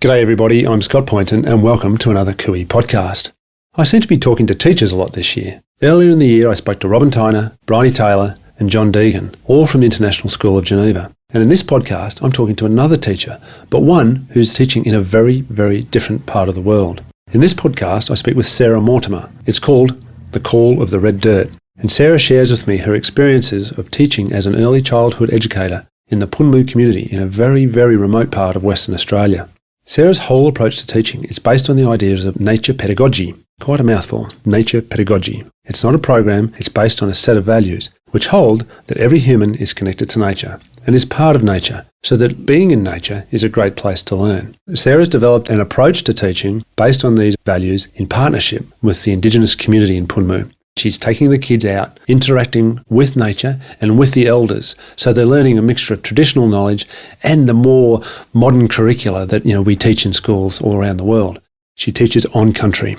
G'day everybody, I'm Scott Poynton and welcome to another Cooey podcast. I seem to be talking to teachers a lot this year. Earlier in the year I spoke to Robin Tyner, Bryony Taylor and John Deegan, all from the International School of Geneva. And in this podcast I'm talking to another teacher, but one who's teaching in a very, very different part of the world. In this podcast I speak with Sarah Mortimer. It's called The Call of the Red Dirt. And Sarah shares with me her experiences of teaching as an early childhood educator in the Punmu community in a very, very remote part of Western Australia. Sarah's whole approach to teaching is based on the ideas of Nature-Pedagogy. Quite a mouthful, Nature-Pedagogy. It's not a program, it's based on a set of values, which hold that every human is connected to nature and is part of nature, so that being in nature is a great place to learn. Sarah's developed an approach to teaching based on these values in partnership with the Indigenous community in Punmu. She's taking the kids out, interacting with nature and with the elders, so they're learning a mixture of traditional knowledge and the more modern curricula that we teach in schools all around the world. She teaches on country.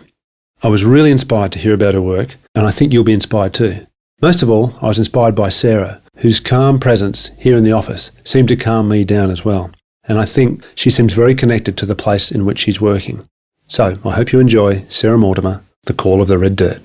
I was really inspired to hear about her work, and I think you'll be inspired too. Most of all, I was inspired by Sarah, whose calm presence here in the office seemed to calm me down as well. And I think she seems very connected to the place in which she's working. So I hope you enjoy Sarah Mortimer, The Call of the Red Dirt.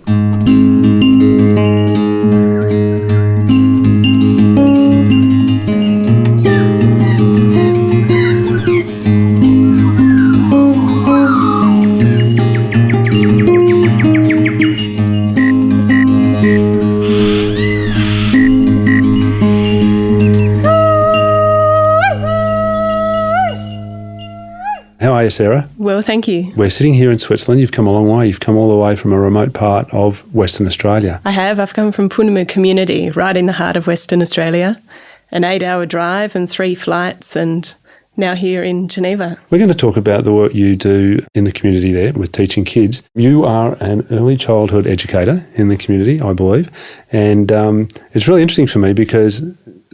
How are you, Sarah? Well, thank you. We're sitting here in Switzerland. You've come a long way. You've come all the way from a remote part of Western Australia. I have. I've come from Punmu community, right in the heart of Western Australia. An 8-hour drive and 3 flights, and now here in Geneva. We're going to talk about the work you do in the community there with teaching kids. You are an early childhood educator in the community, I believe. And it's really interesting for me because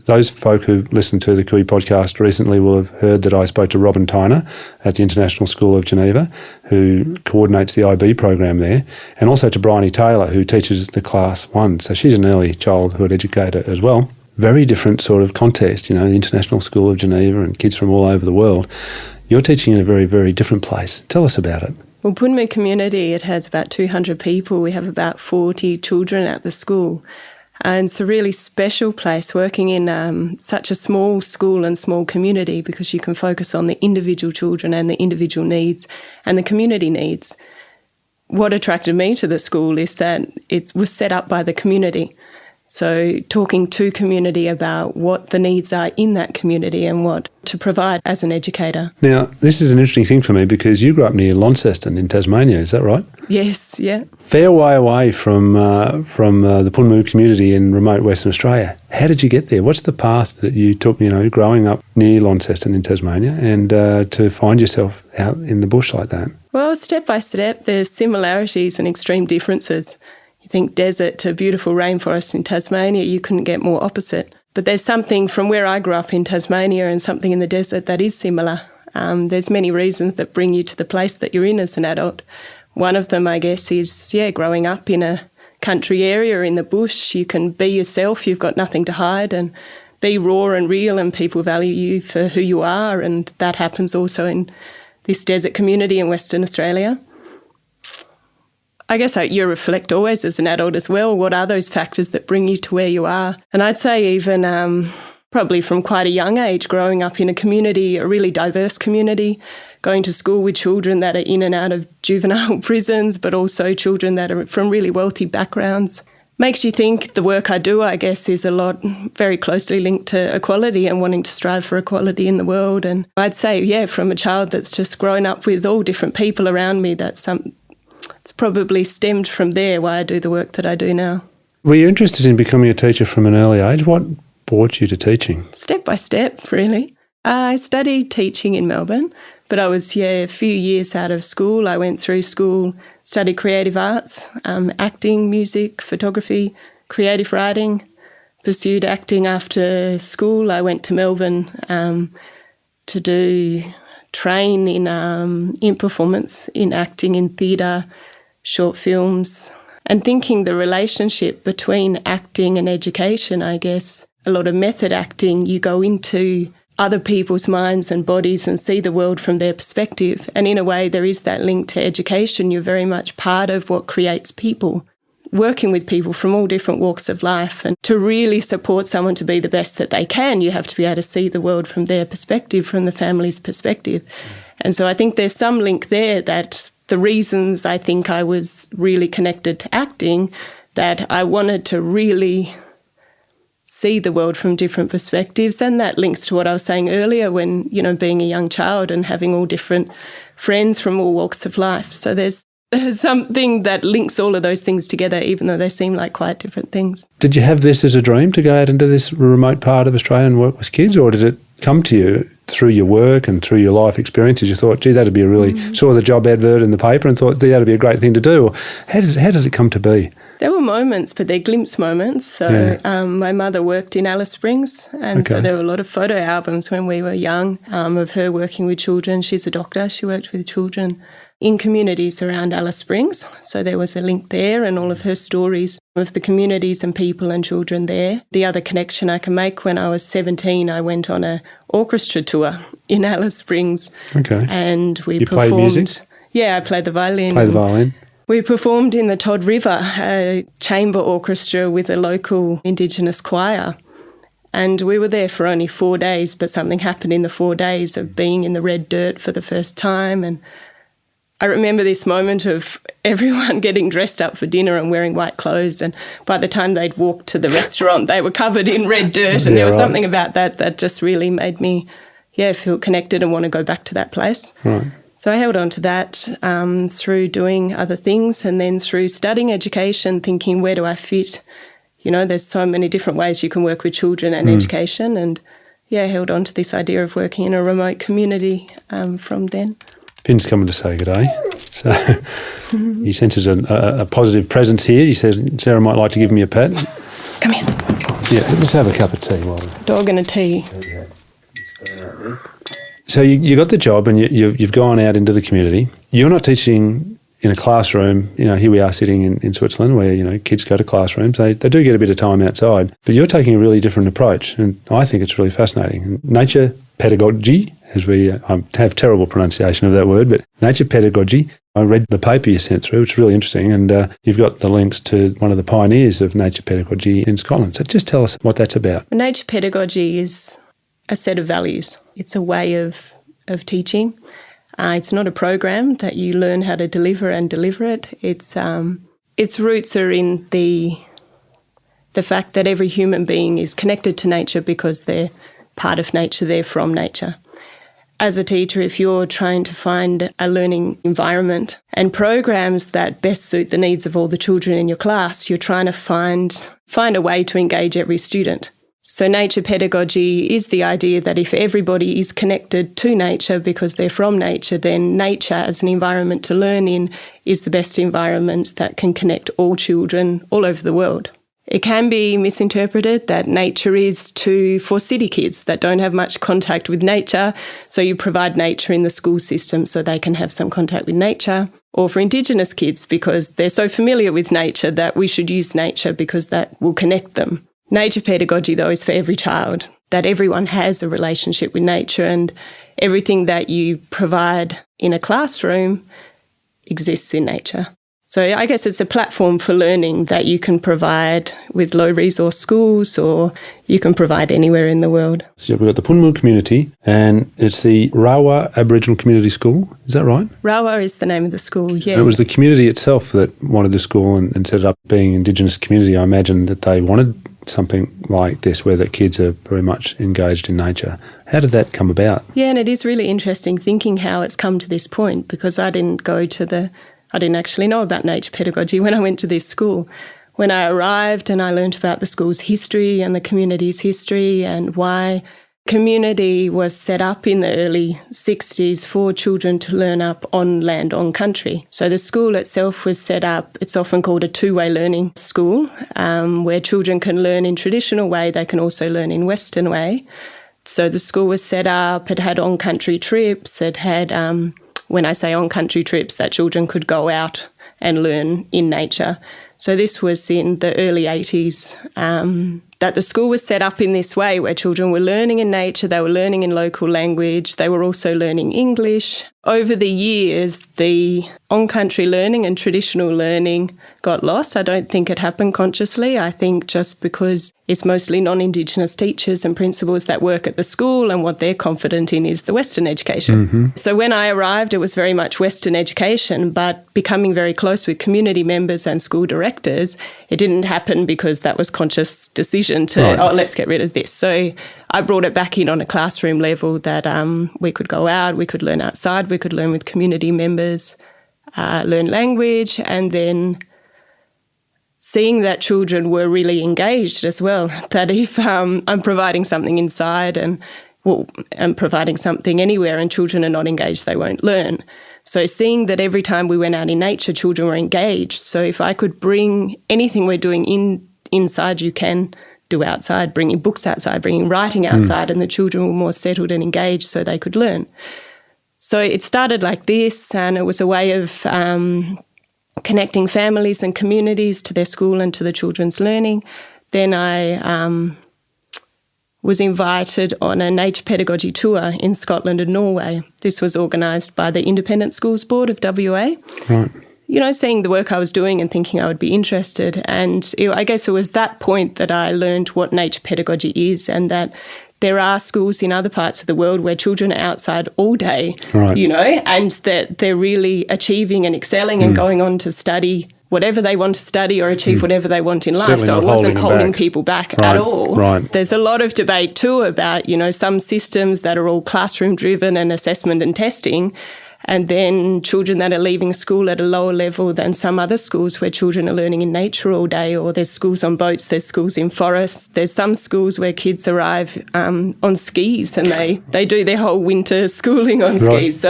those folk who listened to the Cooey podcast recently will have heard that I spoke to Robin Tyner at the International School of Geneva, who coordinates the IB program there, and also to Bryony Taylor, who teaches the Class 1. So she's an early childhood educator as well. Very different sort of context, the International School of Geneva and kids from all over the world. You're teaching in a very, very different place. Tell us about it. Well, Punmu community, it has about 200 people. We have about 40 children at the school. And it's a really special place working in such a small school and small community, because you can focus on the individual children and the individual needs and the community needs. What attracted me to the school is that it was set up by the community. So talking to community about what the needs are in that community and what to provide as an educator. Now, this is an interesting thing for me because you grew up near Launceston in Tasmania, is that right? Yes, yeah. Fair way away from the Punmu community in remote Western Australia. How did you get there? What's the path that you took, growing up near Launceston in Tasmania and to find yourself out in the bush like that? Well, step by step, there's similarities and extreme differences. You think desert to beautiful rainforest in Tasmania, you couldn't get more opposite. But there's something from where I grew up in Tasmania and something in the desert that is similar. There's many reasons that bring you to the place that you're in as an adult. One of them, I guess, is, growing up in a country area in the bush. You can be yourself, you've got nothing to hide, and be raw and real, and people value you for who you are. And that happens also in this desert community in Western Australia. I guess you reflect always as an adult as well. What are those factors that bring you to where you are? And I'd say even probably from quite a young age, growing up in a community, a really diverse community, going to school with children that are in and out of juvenile prisons, but also children that are from really wealthy backgrounds. Makes you think the work I do, I guess, is a lot very closely linked to equality and wanting to strive for equality in the world. And I'd say, from a child that's just grown up with all different people around me, it's probably stemmed from there why I do the work that I do now. Were you interested in becoming a teacher from an early age? What brought you to teaching? Step by step, really. I studied teaching in Melbourne, but I was, a few years out of school. I went through school, studied creative arts, acting, music, photography, creative writing, pursued acting after school. I went to Melbourne to train in performance, in acting, in theatre, short films, and thinking the relationship between acting and education, I guess. A lot of method acting, you go into other people's minds and bodies and see the world from their perspective. And in a way, there is that link to education. You're very much part of what creates people, working with people from all different walks of life. And to really support someone to be the best that they can, you have to be able to see the world from their perspective, from the family's perspective. And so I think there's some link there, that the reasons I think I was really connected to acting, that I wanted to really see the world from different perspectives. And that links to what I was saying earlier when, being a young child and having all different friends from all walks of life. So there's something that links all of those things together, even though they seem like quite different things. Did you have this as a dream, to go out into this remote part of Australia and work with kids, or did it come to you through your work and through your life experiences? You thought, gee, that'd be saw the job advert in the paper and thought, gee, that'd be a great thing to do. Or how did it come to be? There were moments, but they're glimpse moments. So my mother worked in Alice Springs, and so there were a lot of photo albums when we were young of her working with children. She's a doctor. She worked with children in communities around Alice Springs. So there was a link there, and all of her stories of the communities and people and children there. The other connection I can make, when I was 17, I went on a orchestra tour in Alice Springs. Okay. And we performed. Played music? Yeah, I played the violin. Play the violin. We performed in the Todd River, a chamber orchestra with a local Indigenous choir. And we were there for only 4 days, but something happened in the 4 days of being in the red dirt for the first time. And I remember this moment of everyone getting dressed up for dinner and wearing white clothes, and by the time they'd walked to the restaurant, they were covered in red dirt, and there was something about that just really made me, feel connected and want to go back to that place. Right. So I held on to that through doing other things, and then through studying education, thinking, where do I fit? There's so many different ways you can work with children and education, and held on to this idea of working in a remote community from then. Pin's coming to say good day. So he senses a positive presence here. He says Sarah might like to give me a pat. Come here. Yeah, let's have a cup of tea. Dog and a tea. So you got the job, and you've gone out into the community. You're not teaching in a classroom. Here we are sitting in Switzerland, where kids go to classrooms. They do get a bit of time outside, but you're taking a really different approach, and I think it's really fascinating. Nature-Pedagogy, as we have terrible pronunciation of that word, but Nature-Pedagogy. I read the paper you sent through. It's really interesting, and you've got the links to one of the pioneers of Nature-Pedagogy in Scotland. So just tell us what that's about. Nature-Pedagogy is a set of values. It's a way of teaching. It's not a program that you learn how to deliver it. Its roots are in the fact that every human being is connected to nature because they're part of nature, they're from nature. As a teacher, if you're trying to find a learning environment and programs that best suit the needs of all the children in your class, you're trying to find a way to engage every student. So nature pedagogy is the idea that if everybody is connected to nature because they're from nature, then nature as an environment to learn in is the best environment that can connect all children all over the world. It can be misinterpreted that nature is for city kids that don't have much contact with nature, so you provide nature in the school system so they can have some contact with nature, or for Indigenous kids because they're so familiar with nature that we should use nature because that will connect them. Nature pedagogy, though, is for every child, that everyone has a relationship with nature, and everything that you provide in a classroom exists in nature. So I guess it's a platform for learning that you can provide with low-resource schools, or you can provide anywhere in the world. So we've got the Punmu community, and it's the Rawa Aboriginal Community School. Is that right? Rawa is the name of the school, yeah. And it was the community itself that wanted the school and set it up. Being Indigenous community, I imagine that they wanted something like this where the kids are very much engaged in nature. How did that come about? Yeah, and it is really interesting thinking how it's come to this point, because I didn't actually know about nature pedagogy when I went to this school. When I arrived and I learnt about the school's history and the community's history and why community was set up in the early 60s for children to learn up on land, on country. So the school itself was set up, it's often called a two-way learning school, where children can learn in traditional way, they can also learn in Western way. So the school was set up, it had on-country trips, it had, when I say on-country trips, that children could go out and learn in nature. So this was in the early 80s. that the school was set up in this way where children were learning in nature, they were learning in local language, they were also learning English. Over the years, the on-country learning and traditional learning got lost. I don't think it happened consciously. I think just because it's mostly non-Indigenous teachers and principals that work at the school, and what they're confident in is the Western education. So when I arrived, it was very much Western education, but becoming very close with community members and school directors, it didn't happen because that was conscious decision to, let's get rid of this. So I brought it back in on a classroom level that we could go out, we could learn outside, we could learn with community members, learn language, and then seeing that children were really engaged as well, that if I'm providing something inside and I'm providing something anywhere and children are not engaged, they won't learn. So seeing that every time we went out in nature, children were engaged. So if I could bring anything we're doing inside, you can do outside, bringing books outside, bringing writing outside, and the children were more settled and engaged so they could learn. So it started like this, and it was a way of connecting families and communities to their school and to the children's learning. Then I was invited on a Nature-Pedagogy tour in Scotland and Norway. This was organised by the Independent Schools Board of WA. Right. You know, seeing the work I was doing and thinking I would be interested. And I guess it was that point that I learned what nature pedagogy is, and that there are schools in other parts of the world where children are outside all day, you know, and that they're really achieving and excelling and going on to study whatever they want to study or achieve whatever they want in life. Certainly so it wasn't holding back. People back at all. Right. There's a lot of debate too about, you know, some systems that are all classroom driven and assessment and testing, and then children that are leaving school at a lower level than some other schools where children are learning in nature all day, or there's schools on boats, there's schools in forests. There's some schools where kids arrive on skis and they do their whole winter schooling on skis.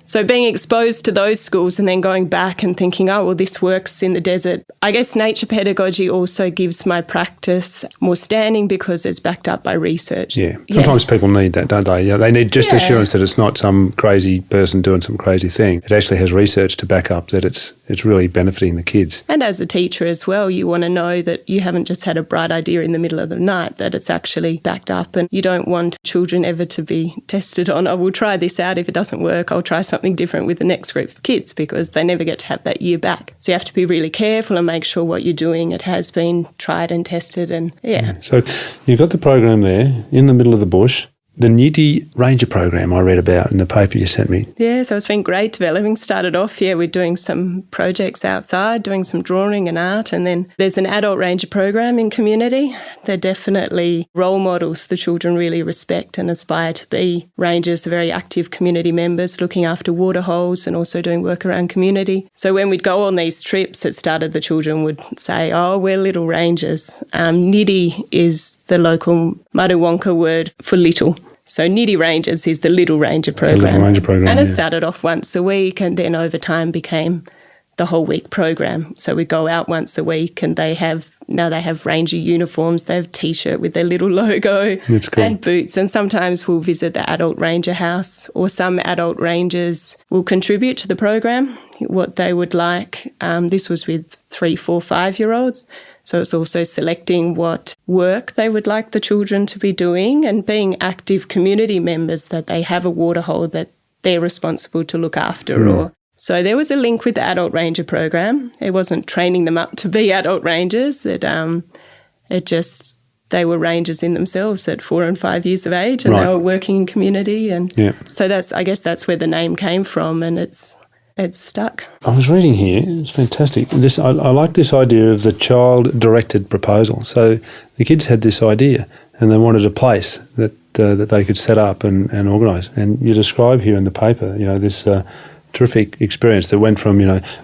So being exposed to those schools and then going back and thinking, oh, well, this works in the desert. I guess nature pedagogy also gives my practice more standing because it's backed up by research. Yeah. Sometimes people need that, don't they? Yeah, they need just assurance that it's not some crazy person doing some crazy thing. It actually has research to back up that it's really benefiting the kids. And as a teacher as well, you want to know that you haven't just had a bright idea in the middle of the night, that it's actually backed up, and you don't want children ever to be tested on, oh, we'll try this out. If it doesn't work, I'll try something different with the next group of kids, because they never get to have that year back. So you have to be really careful and make sure what you're doing, it has been tried and tested. And So you've got the program there in the middle of the bush. The Nitty Ranger program I read about in the paper you sent me. Yeah, so it's been great developing. Started off, we're doing some projects outside, doing some drawing and art, and then there's an adult ranger program in community. They're definitely role models the children really respect and aspire to be. Rangers are very active community members, looking after water holes and also doing work around community. So when we'd go on these trips, it started the children would say, oh, we're little rangers. Nitty is the local Maduwonka word for little. So Nitty Rangers is the Little Ranger program. The Little Ranger program, and it started off once a week, and then over time became the whole week program. So we go out once a week, and they have ranger uniforms. They have T-shirt with their little logo and boots. And sometimes we'll visit the adult ranger house, or some adult rangers will contribute to the program, what they would like. This was with 3, 4, 5-year-olds. So it's also selecting what work they would like the children to be doing, and being active community members, that they have a water hole that they're responsible to look after. So there was a link with the Adult Ranger program. It wasn't training them up to be adult rangers. They were rangers in themselves at 4 and 5 years of age, and they were working in community. And so that's where the name came from, and it's stuck. I was reading here, it's fantastic. I like this idea of the child-directed proposal. So the kids had this idea and they wanted a place that they could set up and organise. And you describe here in the paper, this terrific experience that went from,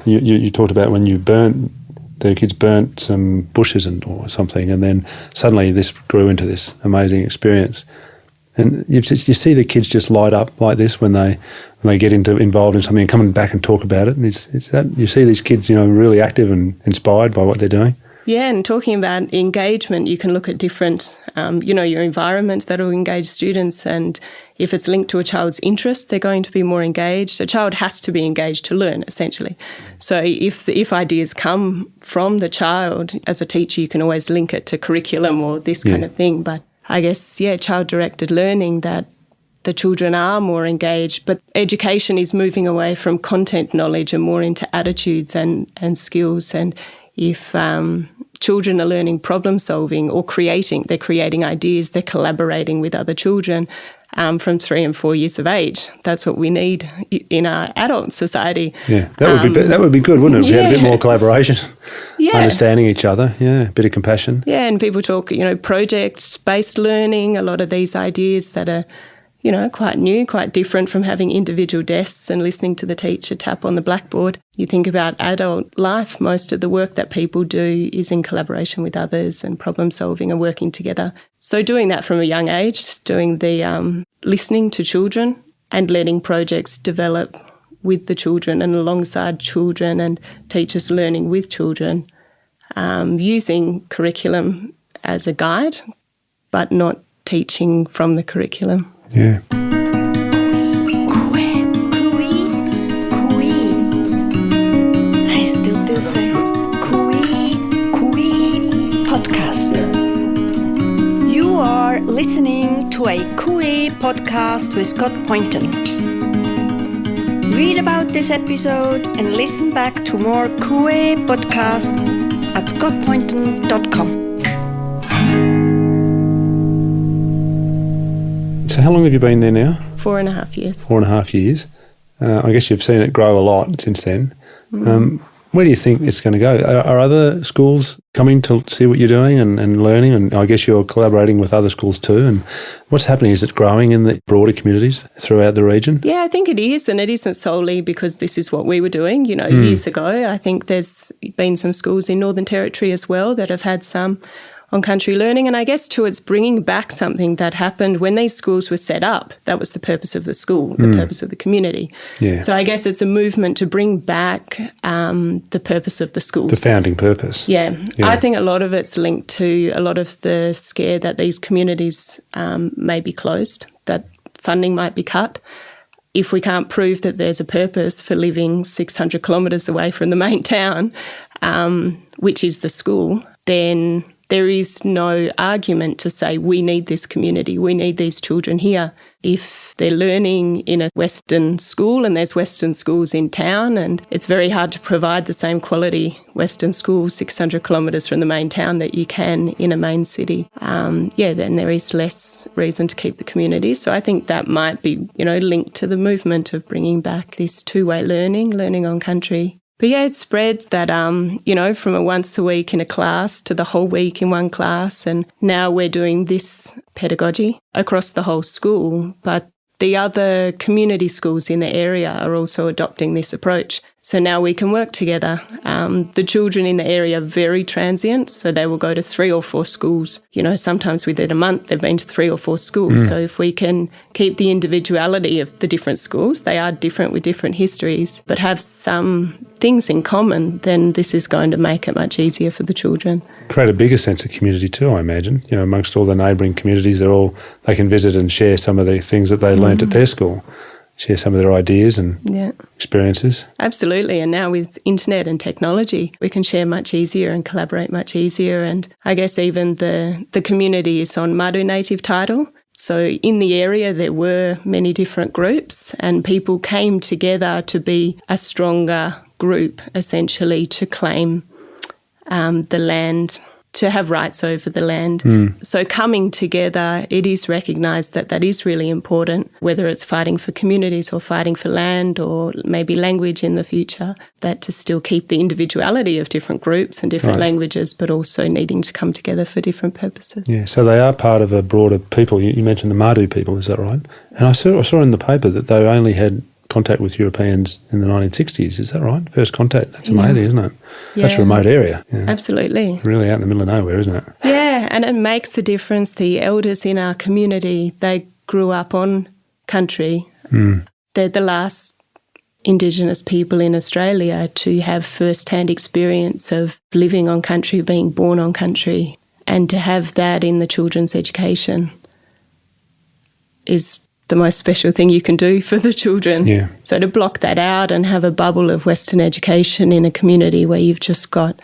you talked about when the kids burnt some bushes or something, and then suddenly this grew into this amazing experience. And you see the kids just light up like this when they get involved in something and coming back and talk about it. And it's that you see these kids, really active and inspired by what they're doing. Yeah, and talking about engagement, you can look at different, your environments that will engage students, and if it's linked to a child's interest, they're going to be more engaged. A child has to be engaged to learn, essentially. So if ideas come from the child, as a teacher, you can always link it to curriculum or this kind of thing. But I guess, child-directed learning, that the children are more engaged, but education is moving away from content knowledge and more into attitudes and skills. And if children are learning problem solving or they're creating ideas, they're collaborating with other children from 3 and 4 years of age. That's what we need in our adult society. Yeah, that would be good, wouldn't it? If we had a bit more collaboration, understanding each other, a bit of compassion. Yeah, and people talk, project-based learning, a lot of these ideas that are quite new, quite different from having individual desks and listening to the teacher tap on the blackboard. You think about adult life, most of the work that people do is in collaboration with others and problem solving and working together. So doing that from a young age, doing the listening to children and letting projects develop with the children and alongside children and teachers learning with children, using curriculum as a guide, but not teaching from the curriculum. Yeah. I still do say Kui podcast. You are listening to a Kui podcast with Scott Poynton. Read about this episode and listen back to more Kui podcasts at scottpoynton.com. So how long have you been there now? 4.5 years. 4.5 years. I guess you've seen it grow a lot since then. Where do you think it's going to go? Are other schools coming to see what you're doing and learning? And I guess you're collaborating with other schools too. And what's happening? Is it growing in the broader communities throughout the region? Yeah, I think it is. And it isn't solely because this is what we were doing, years ago. I think there's been some schools in Northern Territory as well that have had some on-country learning, and I guess too it's bringing back something that happened when these schools were set up. That was the purpose of the school, the purpose of the community. Yeah. So I guess it's a movement to bring back the purpose of the schools. The founding purpose. Yeah. I think a lot of it's linked to a lot of the scare that these communities may be closed, that funding might be cut. If we can't prove that there's a purpose for living 600 kilometres away from the main town, which is the school, then there is no argument to say we need this community, we need these children here. If they're learning in a Western school and there's Western schools in town, and it's very hard to provide the same quality Western school 600 kilometres from the main town that you can in a main city, then there is less reason to keep the community. So I think that might be, linked to the movement of bringing back this two-way learning on country. But it spreads that, from a once a week in a class to the whole week in one class. And now we're doing this pedagogy across the whole school. But the other community schools in the area are also adopting this approach. So now we can work together. The children in the area are very transient, so they will go to 3 or 4 schools. Sometimes within a month they've been to 3 or 4 schools. So if we can keep the individuality of the different schools, they are different with different histories, but have some things in common, then this is going to make it much easier for the children. Create a bigger sense of community too, I imagine. Amongst all the neighbouring communities, they can visit and share some of the things that they learnt at their school. Share some of their ideas and experiences. Absolutely. And now with internet and technology, we can share much easier and collaborate much easier. And I guess even the community is on Madu native title. So in the area, there were many different groups and people came together to be a stronger group, essentially, to claim the land, to have rights over the land. So coming together, it is recognised that is really important, whether it's fighting for communities or fighting for land or maybe language in the future, that to still keep the individuality of different groups and different languages, but also needing to come together for different purposes. Yeah, so they are part of a broader people. You mentioned the Madu people, is that right? And I saw in the paper that they only had contact with Europeans in the 1960s, is that right? First contact, that's amazing, isn't it? Yeah. Such a remote area. Yeah. Absolutely. Really out in the middle of nowhere, isn't it? Yeah, and it makes a difference. The elders in our community, they grew up on country. They're the last Indigenous people in Australia to have first-hand experience of living on country, being born on country, and to have that in the children's education is the most special thing you can do for the children. Yeah. So to block that out and have a bubble of Western education in a community where you've just got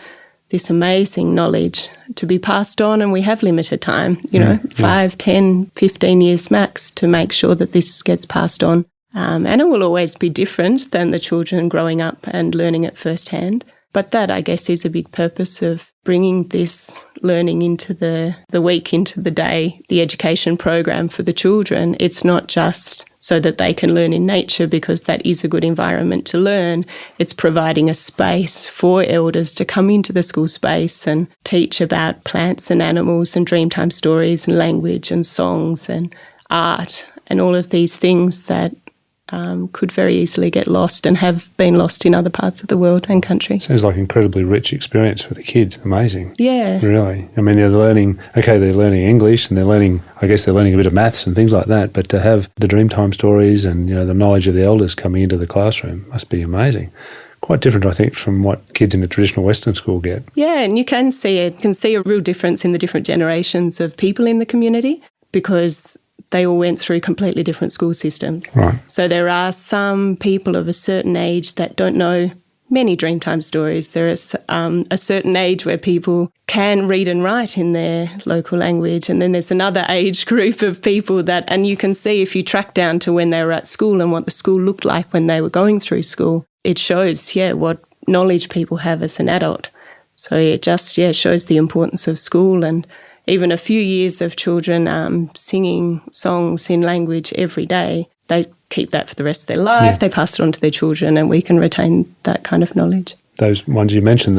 this amazing knowledge to be passed on, and we have limited time, 5, 10, 15 years max to make sure that this gets passed on. And it will always be different than the children growing up and learning it firsthand. But that, I guess, is a big purpose of bringing this learning into the week, into the day, the education program for the children. It's not just so that they can learn in nature, because that is a good environment to learn. It's providing a space for elders to come into the school space and teach about plants and animals and Dreamtime stories and language and songs and art and all of these things that could very easily get lost and have been lost in other parts of the world and country. Sounds like an incredibly rich experience for the kids. Amazing. Yeah. Really. I mean, they're learning English and they're learning a bit of maths and things like that, but to have the Dreamtime stories and, the knowledge of the elders coming into the classroom must be amazing. Quite different, I think, from what kids in a traditional Western school get. Yeah, and you can see a real difference in the different generations of people in the community, because they all went through completely different school systems. Right. So there are some people of a certain age that don't know many Dreamtime stories. There is a certain age where people can read and write in their local language, and then there's another age group of people that, and you can see if you track down to when they were at school and what the school looked like when they were going through school, it shows, what knowledge people have as an adult. So it just, shows the importance of school, and even a few years of children singing songs in language every day, they keep that for the rest of their life. Yeah. They pass it on to their children, and we can retain that kind of knowledge. Those ones you mentioned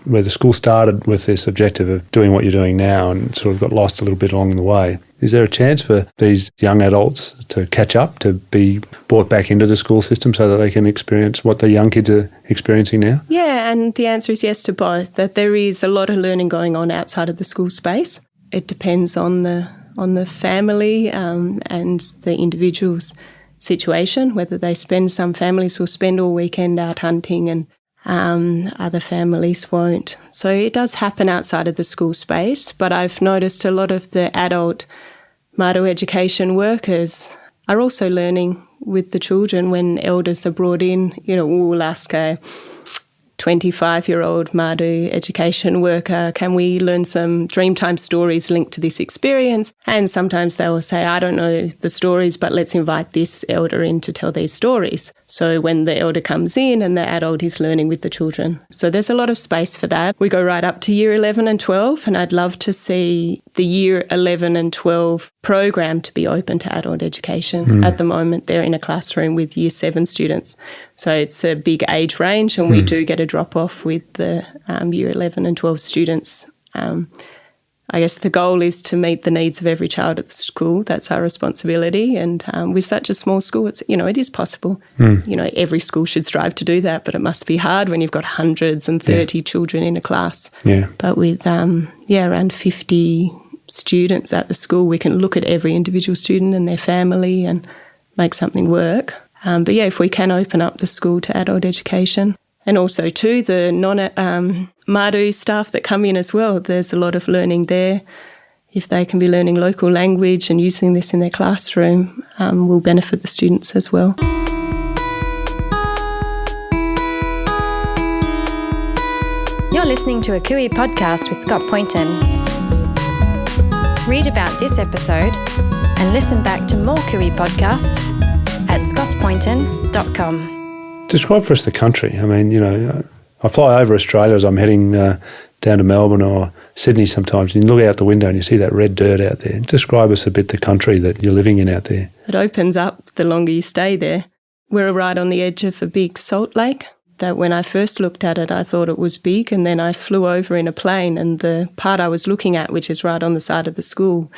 where the school started with this objective of doing what you're doing now and sort of got lost a little bit along the way. Is there a chance for these young adults to catch up, to be brought back into the school system so that they can experience what the young kids are experiencing now? Yeah, and the answer is yes to both, that there is a lot of learning going on outside of the school space. It depends on the family and the individual's situation, whether some families will spend all weekend out hunting and other families won't. So it does happen outside of the school space, but I've noticed a lot of the adult Māori education workers are also learning with the children when elders are brought in. We'll ask a 25-year-old Māori education worker, can we learn some Dreamtime stories linked to this experience? And sometimes they will say, I don't know the stories, but let's invite this elder in to tell these stories. So when the elder comes in and the adult is learning with the children. So there's a lot of space for that. We go right up to year 11 and 12, and I'd love to see the year 11 and 12 program to be open to adult education. At the moment, they're in a classroom with year 7 students. So it's a big age range, and we do get a drop-off with the year 11 and 12 students. I guess the goal is to meet the needs of every child at the school. That's our responsibility. And with such a small school, it is possible. Every school should strive to do that, but it must be hard when you've got hundreds and 30 children in a class. Yeah. But with, around 50 students at the school, we can look at every individual student and their family and make something work. But if we can open up the school to adult education, and also too the Māori staff that come in as well, there's a lot of learning there. If they can be learning local language and using this in their classroom, will benefit the students as well. You're listening to a Kui podcast with Scott Poynton. Read about this episode and listen back to more Kui podcasts at scottpoynton.com. Describe for us the country. I mean, I fly over Australia as I'm heading down to Melbourne or Sydney sometimes, and you look out the window and you see that red dirt out there. Describe us a bit the country that you're living in out there. It opens up the longer you stay there. We're right on the edge of a big salt lake that when I first looked at it, I thought it was big, and then I flew over in a plane, and the part I was looking at, which is right on the side of the school,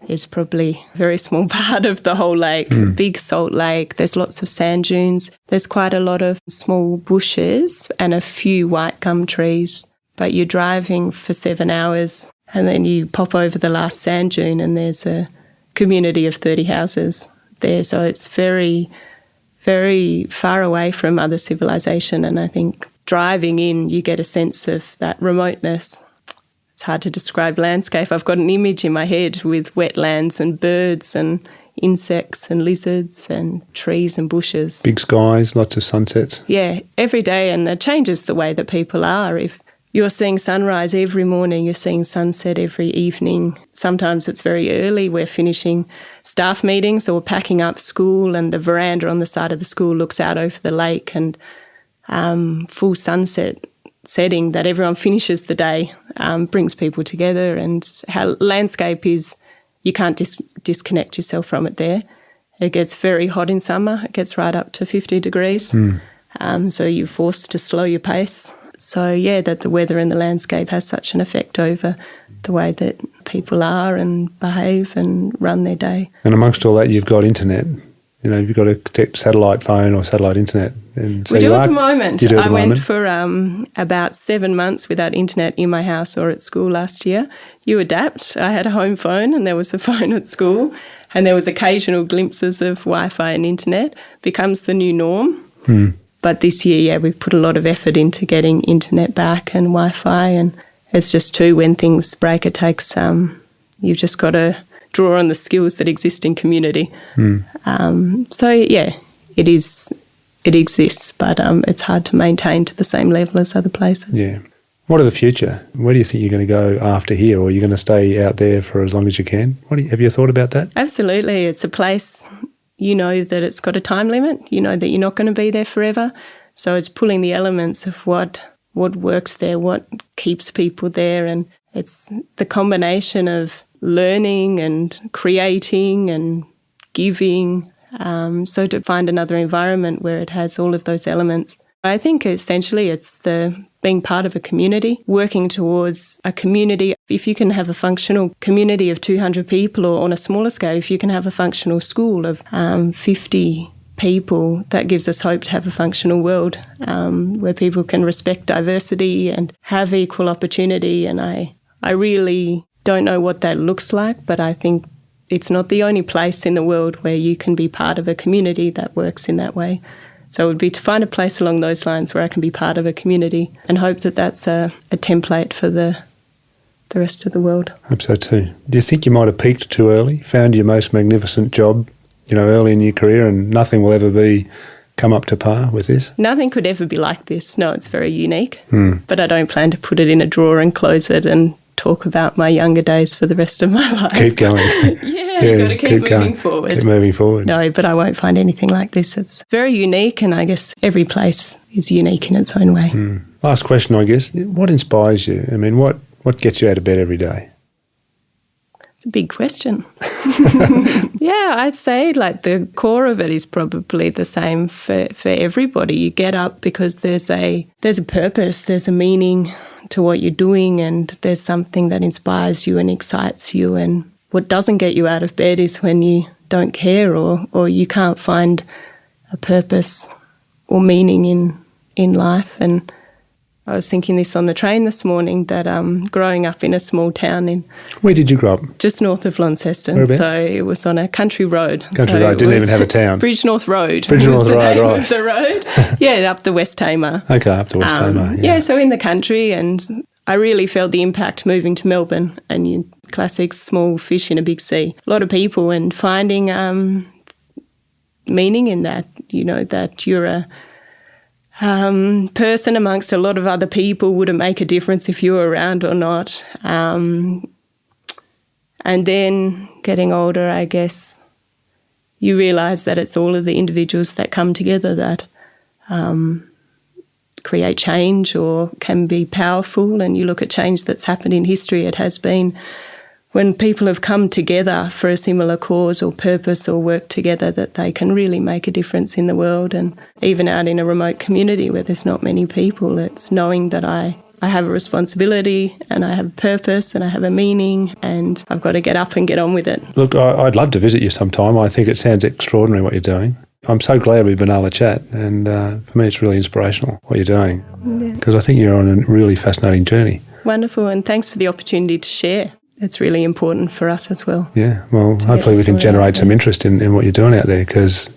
is probably a very small part of the whole lake. Big salt lake. There's lots of sand dunes. There's quite a lot of small bushes and a few white gum trees. But you're driving for 7 hours and then you pop over the last sand dune and there's a community of 30 houses there. So it's very, very far away from other civilization, and I think driving in, you get a sense of that remoteness. It's hard to describe landscape. I've got an image in my head with wetlands and birds and insects and lizards and trees and bushes. Big skies, lots of sunsets. Yeah, every day, and it changes the way that people are. If you're seeing sunrise every morning, you're seeing sunset every evening. Sometimes it's very early. We're finishing staff meetings or packing up school, and the veranda on the side of the school looks out over the lake, and full sunset setting that everyone finishes the day, brings people together. And how landscape is, you can't disconnect yourself from it there. It gets very hot in summer. It gets right up to 50 degrees. So you're forced to slow your pace. So, yeah, that the weather and the landscape has such an effect over the way that people are and behave and run their day. And amongst all that, you've got internet. You know, you've got a satellite phone or satellite internet. And so we do at the moment. You do at the moment. Went for about 7 months without internet in my house or at school last year. You adapt. I had a home phone and there was a phone at school, and there was occasional glimpses of Wi-Fi and internet. Becomes the new norm. But this year, yeah, we've put a lot of effort into getting internet back and Wi-Fi, and it's just too, when things break, it takes, you've just got to draw on the skills that exist in community. So, yeah, it exists, but it's hard to maintain to the same level as other places. Yeah. What of the future? Where do you think you're going to go after here, or are you going to stay out there for as long as you can? Have you thought about that? Absolutely. It's a place, you know that it's got a time limit. You know that you're not going to be there forever. So it's pulling the elements of what works there, what keeps people there, and it's the combination of learning and creating and giving. So to find another environment where it has all of those elements. I think essentially it's the being part of a community, working towards a community. If you can have a functional community of 200 people, or on a smaller scale, if you can have a functional school of 50 people, that gives us hope to have a functional world where people can respect diversity and have equal opportunity. And I really don't know what that looks like, but I think it's not the only place in the world where you can be part of a community that works in that way. So it would be to find a place along those lines where I can be part of a community, and hope that that's a template for the rest of the world. I hope so too. Do you think you might have peaked too early, found your most magnificent job, early in your career, and nothing will ever come up to par with this? Nothing could ever be like this. No, it's very unique. But I don't plan to put it in a drawer and close it and talk about my younger days for the rest of my life. Keep going. You've got to keep moving forward. Keep moving forward. No, but I won't find anything like this. It's very unique, and I guess every place is unique in its own way. Last question, I guess. What inspires you? I mean, what gets you out of bed every day? It's a big question. Yeah, I'd say like the core of it is probably the same for everybody. You get up because there's a purpose, there's a meaning to what you're doing, and there's something that inspires you and excites you. And what doesn't get you out of bed is when you don't care or you can't find a purpose or meaning in life. And I was thinking this on the train this morning, that growing up in a small town Where did you grow up? Just north of Launceston. Whereabouts? So it was on a country road. Country road, didn't even have a town. Bridgenorth Road. Bridgenorth Road, right. Of the road. Yeah, up the West Tamar. Okay, up the West Tamar. Yeah, so in the country, and I really felt the impact moving to Melbourne, and classic small fish in a big sea. A lot of people, and finding meaning in that, that you're a person amongst a lot of other people. Would it make a difference if you were around or not? And then getting older, I guess, you realise that it's all of the individuals that come together that create change or can be powerful. And you look at change that's happened in history, it has been when people have come together for a similar cause or purpose or work together, that they can really make a difference in the world. And even out in a remote community where there's not many people, it's knowing that I have a responsibility and I have a purpose and I have a meaning, and I've got to get up and get on with it. Look, I'd love to visit you sometime. I think it sounds extraordinary what you're doing. I'm so glad we've been able to chat, and for me it's really inspirational what you're doing, because I think you're on a really fascinating journey. Wonderful, and thanks for the opportunity to share. It's really important for us as well. Yeah, well, hopefully we can generate some interest in what you're doing out there, because,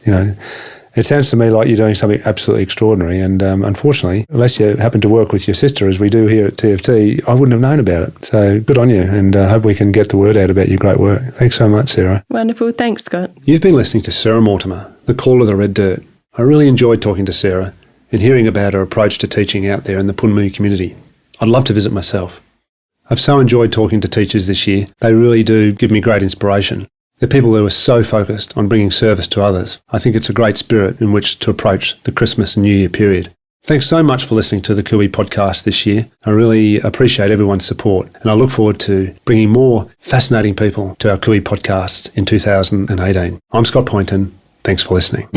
It sounds to me like you're doing something absolutely extraordinary, and unfortunately, unless you happen to work with your sister, as we do here at TFT, I wouldn't have known about it. So good on you, and I hope we can get the word out about your great work. Thanks so much, Sarah. Wonderful. Thanks, Scott. You've been listening to Sarah Mortimer, the Call of the Red Dirt. I really enjoyed talking to Sarah and hearing about her approach to teaching out there in the Punmu community. I'd love to visit myself. I've so enjoyed talking to teachers this year. They really do give me great inspiration. They're people who are so focused on bringing service to others. I think it's a great spirit in which to approach the Christmas and New Year period. Thanks so much for listening to the Kui podcast this year. I really appreciate everyone's support, and I look forward to bringing more fascinating people to our Kui podcasts in 2018. I'm Scott Poynton. Thanks for listening.